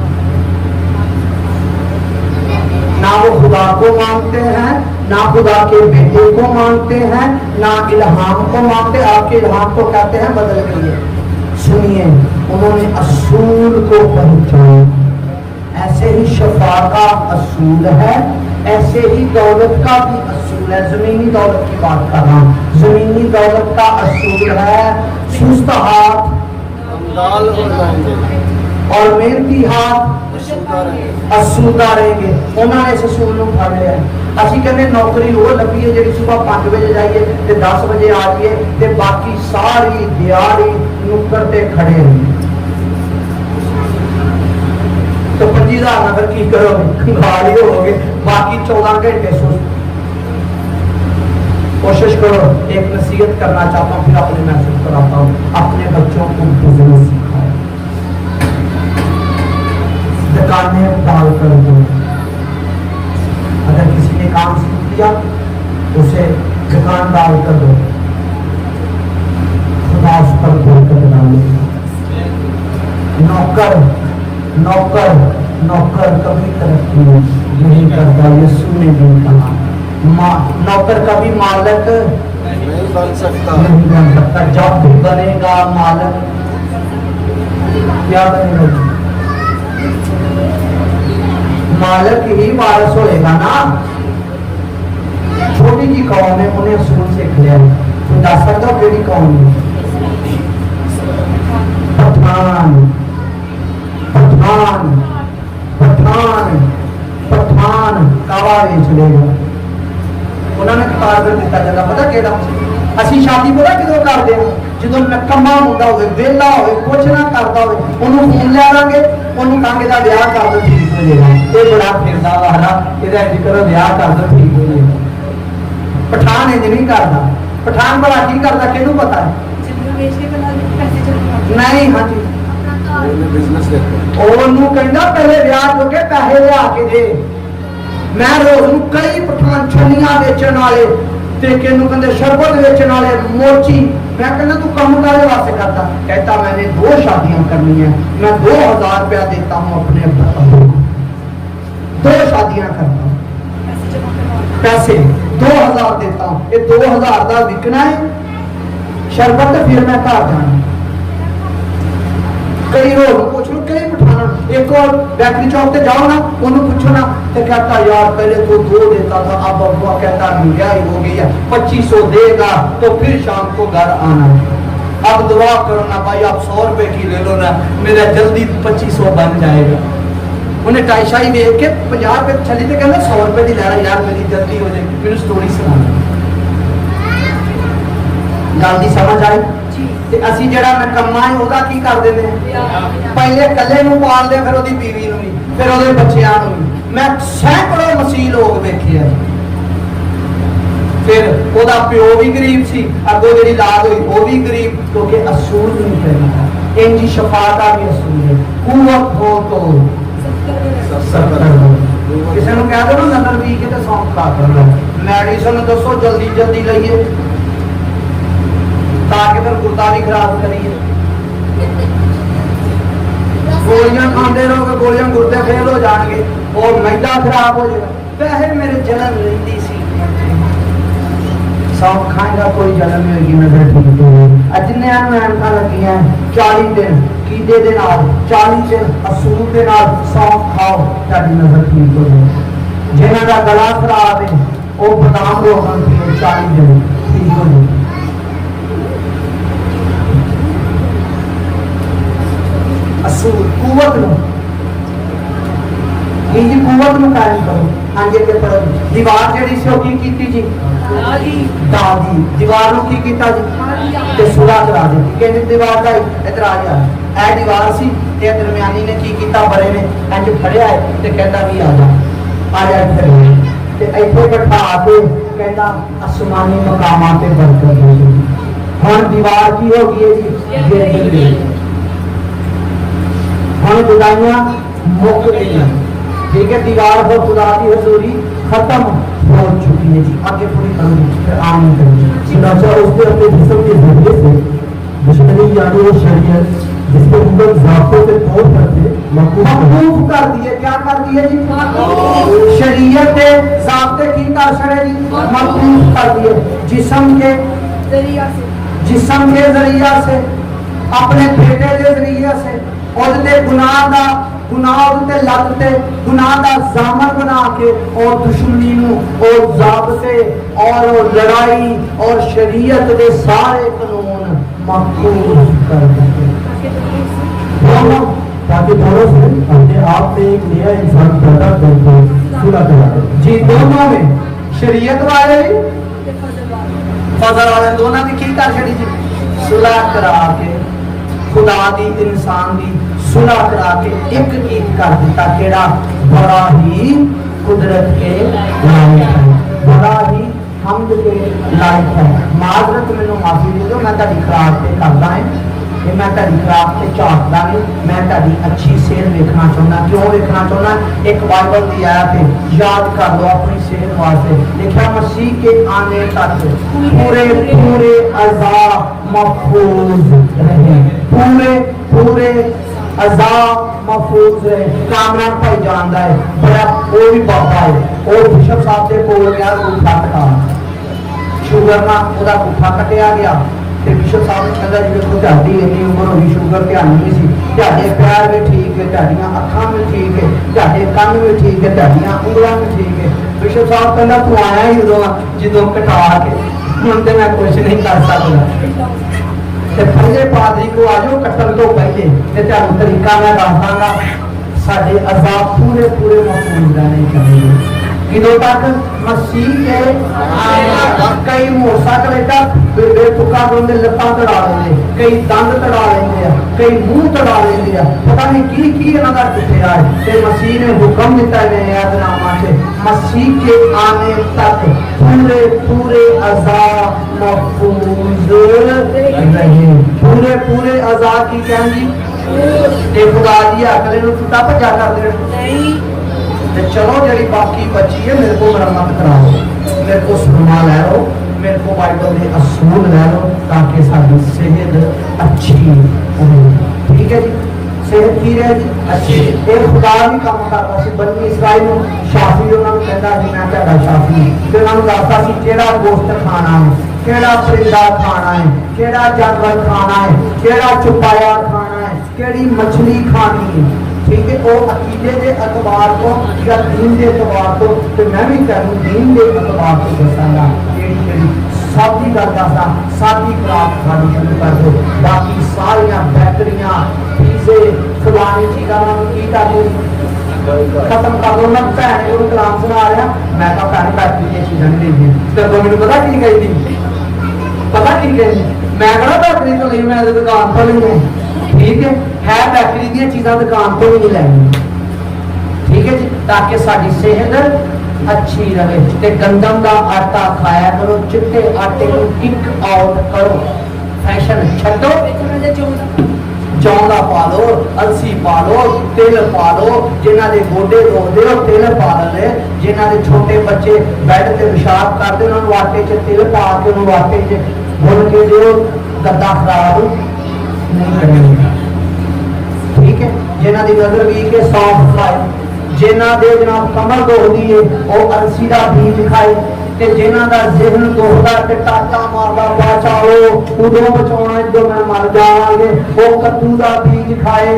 ना वो खुदा को मानते हैं, ना खुदा के बेटे को मानते हैं, ना इल्हाम को मानते। आपके इल्हाम को कहते हैं बदल गई है। सुनिए, उन्होंने असूल को पहचाना। ऐसे ही शफा का असूल है, ऐसे ही दौलत का भी असूल है। जमीनी दौलत की बात कर रहा हूँ। जमीनी दौलत का असूल है सुस्त हाथ और मेहनती हाथ असूदा रहेंगे। उन्होंने इस असूल को फड़ लिया। ਅਸੀਂ ਕਹਿੰਦੇ ਨੌਕਰੀ ਉਹ ਲੱਭੀ ਹੈ ਜਿਹੜੀ ਸਵੇਰ 5 ਵਜੇ ਜਾਈਏ ਤੇ 10 ਵਜੇ ਆ ਜਾਈਏ ਤੇ ਬਾਕੀ ਸਾਰੀ ਦਿਹਾੜੀ ਨੁੱਕਰ ਤੇ ਖੜੇ ਰਹੀਏ। तो 25,000 अगर की करोगे गाली होगे, बाकी 14 घंटे सुस्त। कोशिश करो। एक नसीहत करना चाहता हूँ, फिर अपने मैसेज कराता हूँ। अपने बच्चों को बिजनेस सिखाओ, दुकानें डाल कर दो। अगर किसी ने काम सीख लिया उसे दुकान डाल कर दो, खुदा उस पर बरकत डालेगा। नौकर नौकर नौकर कभी तरक्की नहीं करता, यीशु ने भी कहा नौकर कभी मालिक नहीं बन सकता। नहीं बन सकता। जब भी बनेगा मालिक, क्या बनेगा? मालिक ही वारिस होएगा ना। छोटी जी कौम है, उन्हें असूल सीख लिया। तो दस सकता हो केड़ी कौम है? पठान पठान पठान पठान कावा वेच लेगा। उन्होंने टारगेट दिता जाता, पता केड़ा? ਅਸੀਂ ਸ਼ਾਦੀ ਪਤਾ ਕਿਦੋਂ ਕਰਦੇ ਆ? ਜਦੋਂ ਨਕਮਾ ਮੁੰਡਾ ਹੋਵੇ, ਵਿਹਲਾ ਹੋਵੇ, ਕੁਛ ਨਾ ਕਰਦਾ ਹੋਵੇ, ਉਹਨੂੰ ਫੋਨ ਲਿਆ ਦਾਂਗੇ, ਉਹਨੂੰ ਕਹਾਂਗੇ ਦਾ ਵਿਆਹ ਕਰ ਦੋ, ਠੀਕ ਹੋ ਜਾਏਗਾ। ਇਹ ਬੜਾ ਫਿਰਦਾ ਵਾ ਹਨਾ, ਇਹਦਾ ਇੰਜ ਕਰੋ, ਵਿਆਹ ਕਰ ਦੋ, ਠੀਕ ਹੋ ਜਾਏਗਾ। ਪਠਾਨ ਇੰਜ ਨਹੀਂ ਕਰਦਾ। ਪਠਾਨ ਭਲਾ ਕੀ ਕਰਦਾ, ਕਿਹਨੂੰ ਪਤਾ ਹੈ? ਨਹੀਂ, ਹਾਂਜੀ, बिजनेस देखो। ਉਹਨੂੰ ਕਹਿੰਦਾ ਪਹਿਲੇ ਵਿਆਹ ਹੋ ਕੇ ਪੈਸੇ ਲਿਆ ਕੇ ਦੇ। ਮੈਂ ਰੋਜ਼ ਨੂੰ ਕਈ ਪਠਾਨ ਛੰਨੀਆਂ ਵੇਚਣ ਵਾਲੇ ਤੇ ਕਿਹਨੂੰ ਕਹਿੰਦੇ ਸ਼ਰਬਤ ਵੇਚਣ ਵਾਲੇ ਮੋਚੀ, ਮੈਂ ਕਹਿੰਦਾ ਤੂੰ ਕੰਮ ਕਾਹਦੇ ਵਾਸਤੇ ਕਰਦਾ? कहता मैंने 2 शादियां करनी है, मैं 2000 रुपया देता हूँ अपने अब्बा को, 2 शादियां करता हूँ, पैसे 2000 देता हूँ, ये 2000 का विकना है शरबत, फिर मैं घर जाना। कई रोज पूछ लो, कई पठाना। एक और बैकरी चौक पे जाओ ना, उन्हें पूछो ना, तो कहता यार पहले तो 2 देता था, अब अब्बा कहता महंगाई हो गई है, 2500 देगा तो फिर शाम को घर आना। अब दुआ करो ना भाई, आप 100 रुपए की ले लो ना, मेरा जल्दी 2500 बन जाएगा। उन्हें टाइशाई देख के 50 रुपए चली तो कहना 100 रुपए की लैना यार, मेरी जल्दी हो जाएगी, मेरी स्टोरी सुना। गल दी समझ आई? ਤੇ ਅਸੀਂ ਜਿਹੜਾ ਨਕਮਾ ਹੈ ਉਹਦਾ ਕੀ ਕਰ ਦਿੰਦੇ ਹਾਂ? ਪਹਿਲੇ ਇਕੱਲੇ ਨੂੰ ਪਾਲਦੇ, ਫਿਰ ਉਹਦੀ ਬੀਵੀ ਨੂੰ ਵੀ, ਫਿਰ ਉਹਦੇ ਬੱਚਿਆਂ ਨੂੰ ਵੀ। ਮੈਂ ਸੈਂਕੜੋਂ ਮਸੀਹ ਲੋਕ ਵੇਖੇ ਆ। ਫਿਰ ਉਹਦਾ ਪਿਓ ਵੀ ਗਰੀਬ ਸੀ, ਅੱਗੋਂ ਜਿਹੜੀ ਲਾਦ ਹੋਈ ਉਹ ਵੀ ਗਰੀਬ, ਕਿਉਂਕਿ ਅਸੂਲ ਨਹੀਂ ਪੈਂਦਾ। ਇੰਜੀ ਸ਼ਫਾ ਦਾ ਵੀ ਅਸੂਲ ਹੈ। ਕੂਵਤ ਹੋ ਤੋਂ ਕਿਸੇ ਨੂੰ ਕਹਿ ਦੋ ਨਾ ਨਜ਼ਰ ਵੀ ਕਿਤੇ ਸੌਂਕ ਖਾ ਕਰਦਾ, ਮੈਡੀਸਨ ਦੱਸੋ ਜਲਦੀ ਜਲਦੀ ਲਈਏ ताकि फिर गुर्दा भी खराब करिए। गोलियां खाते रहोगे, गोलियां गुर्दे फेल हो जाएंगे और मैदा खराब हो जाएगा। वैसे मेरे जलन लेती सी, सौंफ खाएगा कोई जलन नहीं होगी, नजर ठीक होगी। जिन्ने ऐनका लगी 40 दिन कीदे दे नाल, 40 दिन असूल दे नाल सौंफ खाओ, ताकि नजर ठीक हो जाए। जिन्हां दा गला खराब है वो बदाम रोगन पीओ, 40 दिन ठीक हो जाए। असूल कुवत नो जी, कुवत नो कायम करो। हाँ जी, अगे पढ़ो। दीवार जेड़ी सी की कीती जी? दादी। दीवार नु की कीता जी? ते सुलह करा दी। कहंदे दीवार दा इधर आ जा, ए दीवार सी ते दरमियानी ने की कीता, बड़े ने इंज फड़िया है ते कहंदा भी आ जा इधर ते इथे बैठा के कहंदा आसमानी मकामां ते बरकत दे। हुण दीवार की हो गई है जी? हम जुदाइयां मुक गई, ठीक है। दीवार पर खुदा की हजूरी खत्म हो चुकी है जी। आगे पूरी करूंगी, फिर आमीन करूंगी। सुनाचा उसने अपने जिस्म के जरिए से दुश्मनी यानी वो शरीयत जिसके ऊपर ज़ाब्तों के तौर पर थे मकरूफ कर दिए। क्या कर दिए जी? शरीयत के ज़ाब्ते की कर छड़े जी, मकरूफ कर दिए। जिस्म के जरिया से, अपने बेटे के जरिया से ਉਹਦੇ ਗੁਨਾਹ ਉਹਦੇ ਲੱਤ ਤੇ ਗੁਨਾਹ ਦਾ ਜ਼ਾਮਨ ਬਣਾ ਕੇ और दुश्मनी ਨੂੰ और ਜ਼ਾਬਤੇ और लड़ाई और शरीयत ਦੇ ਸਾਰੇ ਕਾਨੂੰਨ ਮਕरूफ कर ਦਿੱਤੇ। दोनों, ताकि दोनों से अपने आप में एक नया इंसान पैदा करके सुलह करा दे जी। दोनों में शरीयत वाले भी फजल वाले दोनों की की कर छड़ी जी? सुलह करा के खुदा दी इंसान दी सुलह करा के एक गीत कर दिता। केड़ा? बड़ा ही कुदरत के लायक है, बड़ा ही हमद के लायक है। माजरत मैनू माफी दे दो, मैं ताड़ी खराब ते करदा है कि मैं ताड़ी खराब ते झाकदा नहीं, मैं ताड़ी अच्छी सेहत देखना चाहना। क्यों देखना चाहना? एक बाइबल की आयत है, याद कर लो अपनी सेहत वास्ते। लिखा मसीह के आने तक पूरे पूरे अज़ा महफूज रहे, पूरे अज़ा महफूज रहे। कामरान भाई जानदा है, बड़ा वो भी बाबा है, ਉਹ ਬਿਸ਼ਪ ਸਾਹਿਬ ਦੇ ਕੋਲ ਗਿਆ ਗੁੱਠਾ ਕਟਾ ਸ਼ੂਗਰ ਨਾਲ ਉਹਦਾ ਗੁੱਠਾ ਕੱਟਿਆ ਗਿਆ ਤੇ ਬਿਸ਼ਪ ਸਾਹਿਬ ਨੇ ਕਹਿੰਦਾ ਜੀ ਵੇਖੋ ਤੁਹਾਡੀ ਇੰਨੀ ਉਮਰ ਹੋ ਗਈ ਸ਼ੂਗਰ ਧਿਆਨ ਨਹੀਂ ਸੀ ਤੁਹਾਡੇ ਪੈਰ ਵੀ ਠੀਕ ਹੈ ਤੁਹਾਡੀਆਂ ਅੱਖਾਂ ਵੀ ਠੀਕ ਹੈ ਤੁਹਾਡੇ ਕੰਨ ਵੀ ਠੀਕ ਹੈ ਤੁਹਾਡੀਆਂ ਉਂਗਲਾਂ ਵੀ ਠੀਕ ਹੈ ਬਿਸ਼ਪ ਸਾਹਿਬ ਕਹਿੰਦਾ ਤੂੰ ਆਇਆ ਹੀ ਉਦੋਂ ਜਦੋਂ ਕਟਾ ਕੇ ਹੁਣ ਤੇ ਮੈਂ ਕੁਝ ਨਹੀਂ ਕਰ ਸਕਦਾ ਤੇ ਪਹਿਲੇ ਪਾਦਰੀ ਕੋ ਆਜੋ ਕੱਟਣ ਤੋਂ ਪਹਿਲੇ ਤੇ ਤੁਹਾਨੂੰ ਤਰੀਕਾ ਮੈਂ ਦੱਸ ਦਾਂਗਾ ਸਾਡੇ ਅਜ਼ਾਬ ਪੂਰੇ ਪੂਰੇ ਮਸੂਲ ਰਹਿਣੇ ਚਾਹੀਦੇ किदों तक मसीह के कई मोटरसाइकिल एडा बेतुका दोंदे लत्तां तड़ा लेंदे कई दंद तड़ा लेंदे कई मुंह तड़ा लेंदे पता नहीं की इन्हां दा किथे आए ते मसीह ने हुक्म दिता है ऐतनामा से मसीह के आने तक पूरे पूरे अज़ाब महफूज रहे पूरे पूरे अज़ाब की कहंदी ते खुदा दी अकल नूं टुटा भजा कर देण नहीं चलो जी बाकी बची है मेरे को मरम्मत कराओ मेरे को सुरमा लै लो मेरे को बाइबल के असूल लै लो ताकि साडी सेहत अच्छी हो ठीक है जी सेहत की रहे जी अच्छी ये खुदा भी काम करता सी बनी इसराइल नूं शाफी उन्होंने कहता जी मैं तुहाडा शाफी ते उन्होंने दसदा सी किहड़ा गोश्त खाना है किहड़ा परिंदा खाना है किहड़ा जानवर खाना है किहड़ा चुपाया खाना है किहड़ी मछली खानी है ठीक है वो अकीदे के अतबार को या दीन के अतबार को तो मैं भी तेन दीन के अतबार को दसांगा सब की गल दसा सादी खुराक खानी शुरू कर दो बाकी सारिया बैकरियां पीजे फलानी चीज़ा की कर दो खत्म कर दो मैं भैन को कलाम सुना रहा मैं कहा भैन बैकरी दी चीज़ा नहीं लेनी तेरे मैंने पता की कही थी पता की कही मैं कहना बैकरी तो नहीं मैं दुकान पर नहीं है ठीक है बैकरी दी चीज़ां दुकान तो भी नहीं लैनी ठीक है जी ताकि साडी सेहत अच्छी रहे ते गंदम का आटा खाया करो चिट्टे आटे को किक आउट करो फैशन छड्डो जौ का पा लो अलसी पा लो तिल पा लो जिन्हां दे गोडे दुखदे हो तिल पा ले जिन्हां दे छोटे बच्चे बैड ते पेशाब करदे उन्हां नूं आटे च तिल पा के उन्हां आटे च भुन के दिओ गद्दा खराब नहीं करेंगे ठीक है जिन्हां दी नजर वीक है सौंफ खाए जिन्हां दे जनाब कमर दुखदी है वो अलसी दा बीज खाए ते जिन्हां दा ज़हन दुखदा ते टाटा मारदा बचाओ उदों बचाउणा जो मैं मर जावांगे वो कद्दू दा बीज खाए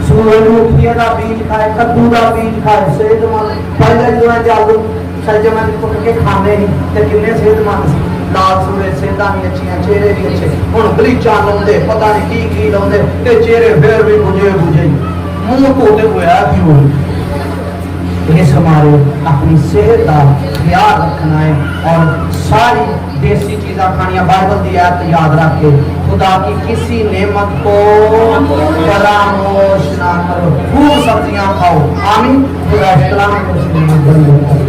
सूरजमुखी दा बीज खाए कद्दू दा बीज खाए सेहतमंद पहले जो है जादू सजमन कुट के खाने ही ते किन्ने सेहतमंद सी लाल सूरज सेहतां भी अच्छियां चेहरे भी अच्छे हुण बलीचां लाउंदे पता नहीं की लाउंदे ते चेहरे फिर भी बुझे बुझे मुंह धोते होया की हो इस हमारे अपनी सेहत का ख्याल रखना है और सारी देसी चीज़ा खानिया बाइबल की आयत याद रख के खुदा की किसी नेमत को फरामोश ना करो खूब सब्जियां खाओ आमीन खुदा इस्लाम को